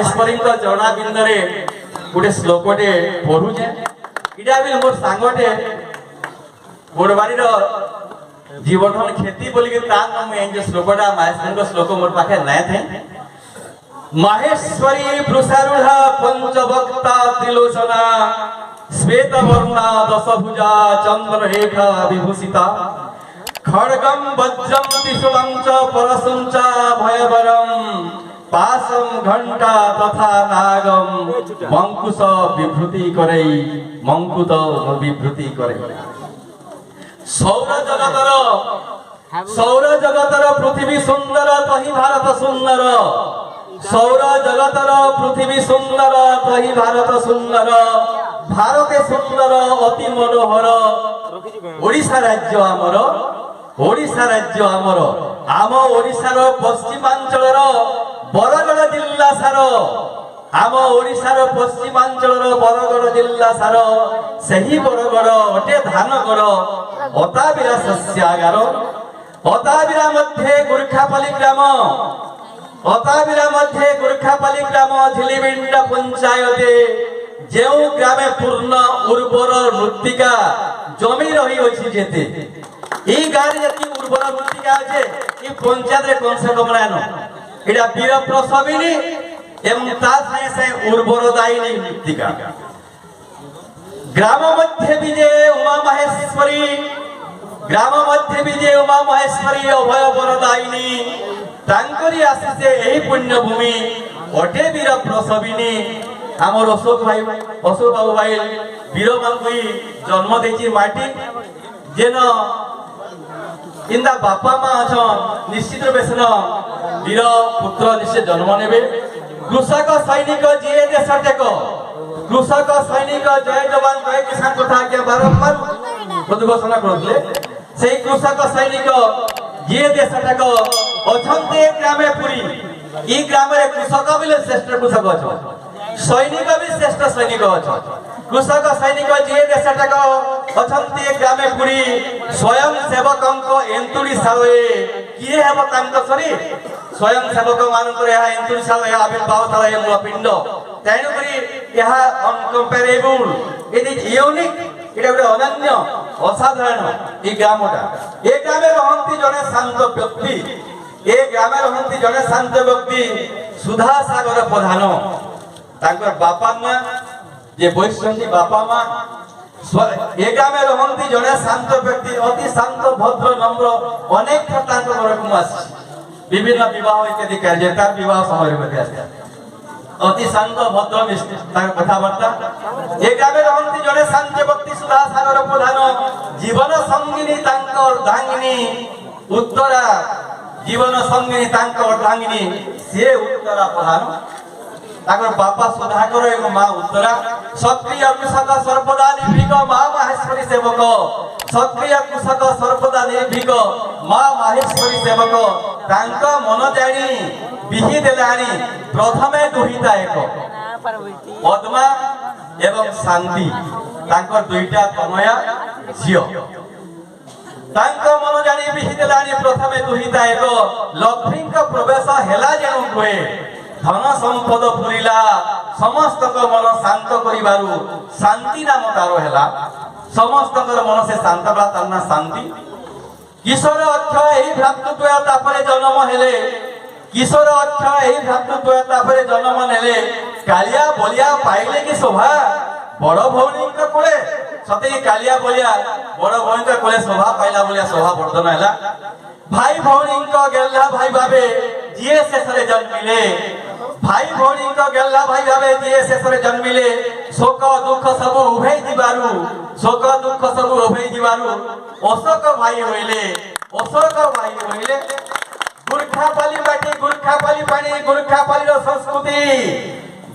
ईश्वरी चरणा बिंदरे गोटे श्लोकटे पढ़ुचे इटा भी मोर सांगटे गोड़बाड़ी जीवधन खेती बोलिक श्लोकटा महेश्वरी श्लोक मोर पाखे ना थे माहेश्वरी वृषारूढ़ पंचवक्ता त्रिलोचना श्वेत वर्णा दशभुजा चंद्ररेखा विभूषिता खड्गम वज्रम त्रिशूलम च परशुं च भयवरम पाशम घंटा तथा नागम मंकुश विभूति करे मंकुत विभूति करे सौर जगतर पृथ्वी सुंदर तहि भारत सुंदर सौर जगतर पृथ्वी सुंदर तहि भारत सुंदर भारते सुंदर अति मनोहर ओडिशा राज्य आमर ओडिशा राज्य आमर आम ओडिशार पश्चिमांचलर बरगड़ जिल्ला सार आम ओडिशार पश्चिमांचलर बरगड़ जिल्ला सार सही बरगड़ अटे धानगड़ अताबिरा शस्यागार अताबिरा मध्ये गुरखापल्ली ग्राम अताबिरा मध्ये गुरखापल्ली ग्राम झिलिबिंड पंचायते जेउ ग्रामे पूर्ण उर्वर मृत्तिका जमी रही अछि जेते ई गाड़ी जति उर्वर मृत्तिका अछि ई पंचायत रे कम से कम रहनो एटा वीर प्रसविनी एवं ता साए साए उर्वरदायिनी मृत्तिका ग्राम मध्य विजय उमा महेश्वरी ग्राम मध्य विजय उमा महेश्वरी अभय वरदायिनी तांकरी आशीषे एही पुण्य भूमि अटे वीर प्रसविनी आमर अशोक बाबू भाई वीर मानकुई जन्म देची माटी जेन इंदा बापा माँ अछन निश्चित बेसन वीर पुत्र निश्चित जन्म नेबे कृषक सैनिक जीए देश टेक कृषक सैनिक जय जवान जय किसान कथा के बारंबार उद्घोषणा करथले सेही कृषक सैनिक जीए देश टेक अछन्ते ग्रामे पुरी ई ग्राम रे कृषक बिले श्रेष्ठ कृषक अछन सैनिक भी श्रेष्ठ सैनिक अछन कृषक सैनिक जीए देश टेक अछन्ते ग्रामे पुरी स्वयं सेवकंक एंतुड़ी सावे किए हेब तांक सरी स्वयं सेवक मानकर यह एंतुड़ी सावे आविर्भाव सावे मूल पिंड तेणु करी यह अनकंपेरेबल इट इज यूनिक इटा गोटे अनन्य असाधारण ई ग्रामटा ए ग्रामे रहंती जने शांत व्यक्ति ए ग्रामे रहंती जने शांत व्यक्ति सुधा सागर प्रधान तांकर बापा मां जे बैसंती बापा मां ए ग्रामे रहंती जने शांत व्यक्ति अति शांत भद्र नम्र अनेक तांकर घरकु आसी विभिन्न विवाह इत्यादि कार्यतार विवाह समय मध्ये आसी अति शांत भद्र तार कथाबार्ता ए ग्रामे रहंती जने शांत व्यक्ति सुधा सागर प्रधान जीवन संगिनी तांकर धांगिनी उत्तरा जीवन संगिनी तांकर अर्धांगिनी से उत्तरा प्रधान ताकर बापा सुधाकर एवं मां उत्तरा क्षत्रिय कृषक सर्वदा निर्भीक मां माहेश्वरी सेवक क्षत्रिय कृषक सर्वदा निर्भीक मां माहेश्वरी सेवक तांक मन जानी बिहि देलानी प्रथमे दुहिता एक पद्मा एवं शांति तांकर दुईटा तनया झियो तांक मन जानी बिहि देलानी प्रथमे दुहिता एक लक्ष्मीक प्रवेश हेला जेनु हुए धन संपद पुरिला समस्त मन शांत करिबारु शांति नाम तारो हेला समस्त मन से शांत बा तारना शांति किशोर अक्षय एही भ्रातृत्व तापरे जन्म हेले किशोर अक्षय एही भ्रातृत्व तापरे जन्म नेले कालिया बलिया पाइले कि शोभा बड़ भौणी कोले सते कालिया बलिया बड़ भौणी कोले शोभा पाइला बलिया शोभा वर्धन हैला भाई भौणी गेल्ला भाई भाबे जीए शेषरे जन्मिले भाई भौणी गेल्ला भाई भाबे जीए शेषरे जन्मिले शोक दुख सब उभय दिबारु शोक दुख सब उभय दिबारु अशोक भाई होइले गुरखापाली माटी गुरखापाली पानी गुरखापाली रो संस्कृति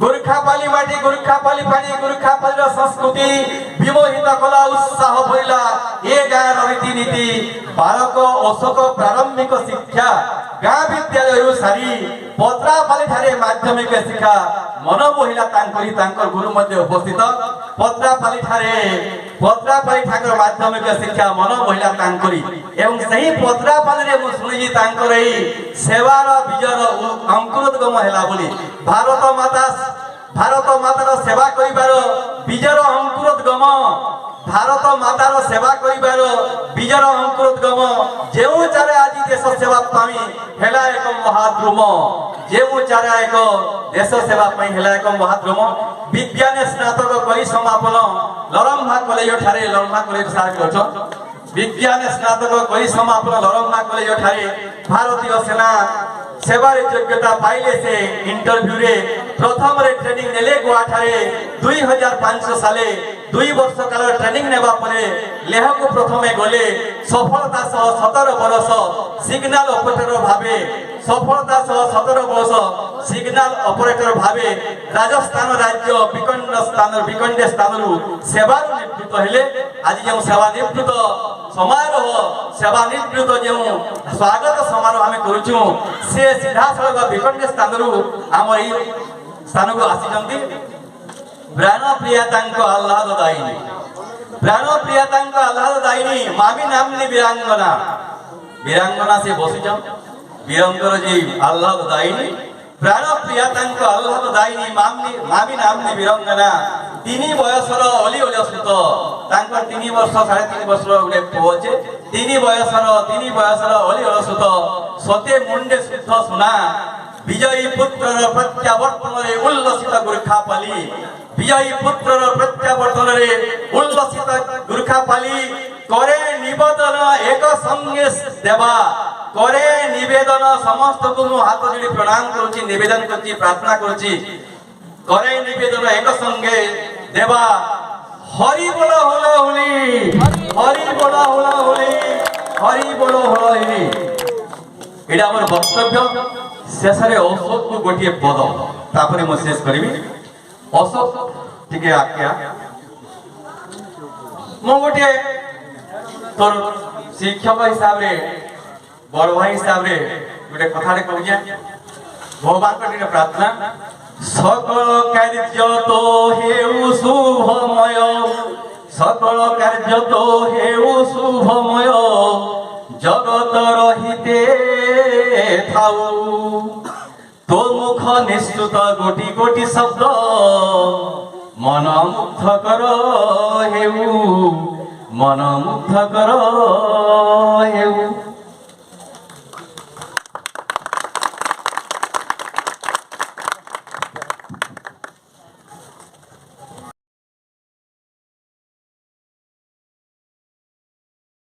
गुरखापाली माटी गुरखापाली पानी गुरखापाली रो संस्कृति विमोहित कला उत्साह भइला ए गाँव रीति नीति बालक अशोक प्रारंभिक शिक्षा गाँ विद्यालय सारी पत्रापाली ठारे माध्यमिक शिक्षा मन मोहिला तांकर गुरु मध्य उपस्थित पत्रापाली ठारे ପତ୍ରାପାଲି ଠାକୁର ମାଧ୍ୟମିକ ଶିକ୍ଷା ମନ ମହିଳା ତାଙ୍କରି ଏବଂ ସେହି ପତ୍ରାପାଲିରେ ମୁଁ ଶୁଣିଛି ତାଙ୍କର ଏହି ସେବାର ବିଜୟର ଅଙ୍କୁରୋଦ୍ଗମ ହେଲା ବୋଲି ଭାରତ ମାତାର ସେବା କରିବାର ବିଜୟର ଅଙ୍କୁରୋଦ୍ଗମ ଭାରତ ମାତାର ସେବା କରିବାର ବିଜୟର ଅଙ୍କୁରୋଦ୍ଗମ ଯେଉଁ ଚାରେ ଆଜି ଦେଶ ସେବା ପାଇଁ ହେଲା ଏକ ମହାଦ୍ରୁମ ଯେଉଁ ଚାରା ଏକ ଦେଶ ସେବା ପାଇଁ ହେଲା ଏକ ମହାଦ୍ରୁମ ବିଜ୍ଞାନ ସ୍ନାତକ କରି ସମାପନ ଲରମ୍ଭା କଲେଜ ଠାରେ ଲରମ୍ଭା କଲେଜ ସାର୍ ଅଛନ୍ ବିଜ୍ଞାନ ସ୍ନାତକ କରି ସମାପନ ଲରମ୍ଭା କଲେଜ ଠାରେ ଭାରତୀୟ ସେନା ସେବାରେ ଯୋଗ୍ୟତା ପାଇଲେ ସେ ଇଣ୍ଟରଭ୍ୟୁରେ ପ୍ରଥମରେ ଟ୍ରେନିଂ ନେଲେ ଗୋଆଠାରେ 2005 ସାলে 2 ବର୍ଷ କାଳ ଟ୍ରେନିଂ ନେବା ପରେ ଲେହକୁ ପ୍ରଥମେ ଗଲେ ସଫଳତା ସହ 17 ବର୍ଷ ସିଗ୍ନାଲ ଅପରେଟର ଭାବେ ସଫଳତା ସହ 17 ବର୍ଷ ସିଗ୍ନାଲ ଅପରେଟର ଭାବେ ରାଜସ୍ଥାନ ରାଜ୍ୟ ବିକଣ୍ଡେ ସ୍ଥାନରୁ ସେବାରୁ ନିବୃତ୍ତ ହେଲେ ଆଜି ଯେଉଁ ସେବା ନିବୃତ୍ତ ସମାରୋହ ସେବା ନିବୃତ୍ତ ଯେଉଁ ସ୍ୱାଗତ ସମାରୋହ ଆମେ କରୁଛୁ ସେ ସିଧାସଳଖ ବିକଣ୍ଡେ ସ୍ଥାନରୁ ଆମ ଏହି ସ୍ଥାନକୁ ଆସିଛନ୍ତି ପ୍ରାଣପ୍ରିୟାତାଙ୍କ ଆହ୍ଲାଦଦାୟିନୀ ପ୍ରାଣପ୍ରିୟାତାଙ୍କ ଆହ୍ଲାଦଦାୟିନୀ ମାମି ନାମ୍ନୀ ବୀରାଙ୍ଗନା ସେ ବସିଛନ୍ ବୀରଙ୍କର ଯେ ଆହ୍ଲାଦଦାୟିନୀ ପ୍ରାଣପ୍ରିୟାତାଙ୍କ ଆହ୍ଲାଦଦାୟିନୀ ମାମି ନାମ୍ନୀ ବୀରଙ୍ଗନା 3 ବୟସର ଅଲି ସୁତ ତାଙ୍କର 3 ବର୍ଷ 3.5 ବର୍ଷର ଗୋଟେ ପୁଅ ଅଛି 3 ବୟସର ଅଲି ସୁତ ସତେ ମୁଣ୍ଡେ ଶୁଦ୍ଧ ସୁନା ବିଜୟୀ ପୁତ୍ରର ପ୍ରତ୍ୟାବର୍ତ୍ତନରେ ଉଲ୍ଲସିତ ଗୁର୍ଖାପାଲି ବିଜୟୀ ପୁତ୍ରର ପ୍ରତ୍ୟାବର୍ତ୍ତନରେ ଉଲ୍ଲସିତ ଗୁର୍ଖାପାଲି করে নিবেদন এক সঙ্গে দেবা করে নিবেদন সমস্তকে হাত যোড়ি প্রণাম করছি নিবেদন করছি প্রার্থনা করছি করে নিবেদন এক সঙ্গে দেবা হরি বল হলো হুলি হরি বল হলো হুলি হরি বল হলো হুলি এটা আমার বক্তব্য শেষে অশোক কু গোটিয়ে পদ তারপরে মু শেষ করিবি অশোক টিকে আজ্ঞা মু গোটিয়ে তোর শিক্ষক হিসাবে বড় ভাই হিসাবে গোটে কথাটা কହୁଛେ ভগবানଙ୍କ ଟିକେ ପ୍ରାର୍ଥନା সকল কার্য তো হেউ শুভময় সকল কার্য তো হেউ শুভময় জগত রহিতে থাউ তো মুখ নিশ্চুত কোটি কোটি শব্দ মন মুগ্ধ কর হেউ মন মুগ্ধ কর হেউ